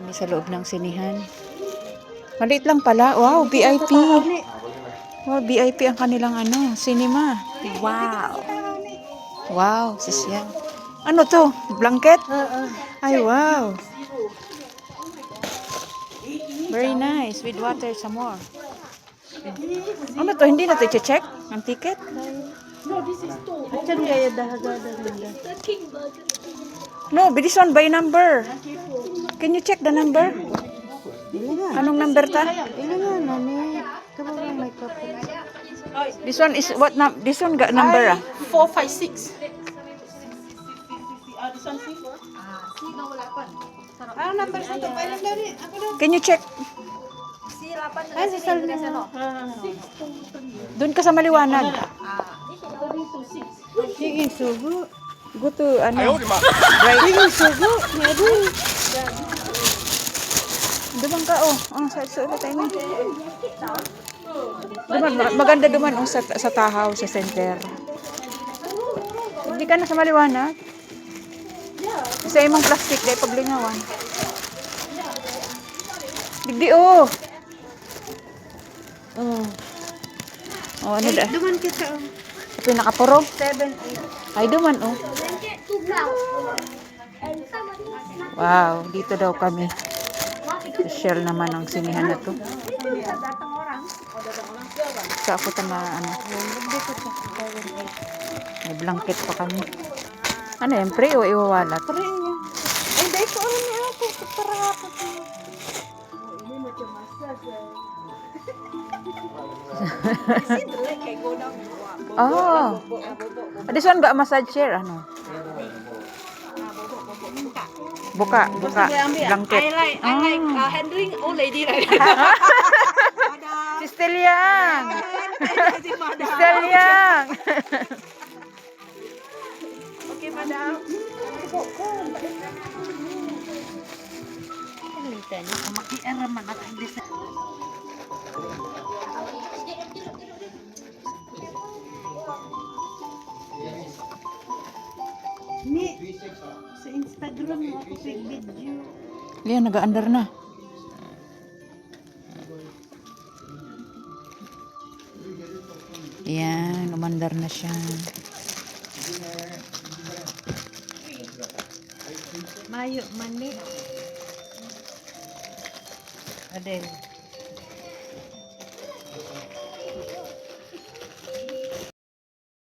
Kami sa loob ng sinihan. Maliit lang pala. Wow, VIP. Wow, VIP ang kanilang cinema. Wow. Wow, sisya. Ano to? Blanket? Ay, wow. Very nice. With water some more. Ano to? Hindi na to i-check ang ticket? No, this is two. Actually, kaya dahaga. No, this one by number. Can you check the number? Anong number ta? This one is what this one got number 456. Ano number sa ito? Can you check? Doon ka sa maliwanag. Sige, sugo. Go to right. Sige, sugo. Duman ka sa tayo. Duman, maganda duman sa tahaw sa center. Hindi ka na sa maliwanag. Sa imong plastic dai paglingawan. Digdi ano da? Duman kita. Sa pinakapuro. 7, 8. Ay duman Wow, dito daw kami. Special naman ang sinihan na to. Sa ako ta may blanket pa kami. Ano yan? Pre o iwawalat? Pre niya. Ay, dahil ko niya ako. Para ako. Hindi mo siya This one ba massage chair? Ano? Buka. Blanket. I like handling old lady like Si Steliang. Steliang. Okay, madam. Kalitanya makiaraman at hindi sa Ni sa Instagram mo ako video. Lian, nag-under na. Yan, umandar na siya. Mayo, mani. Adel.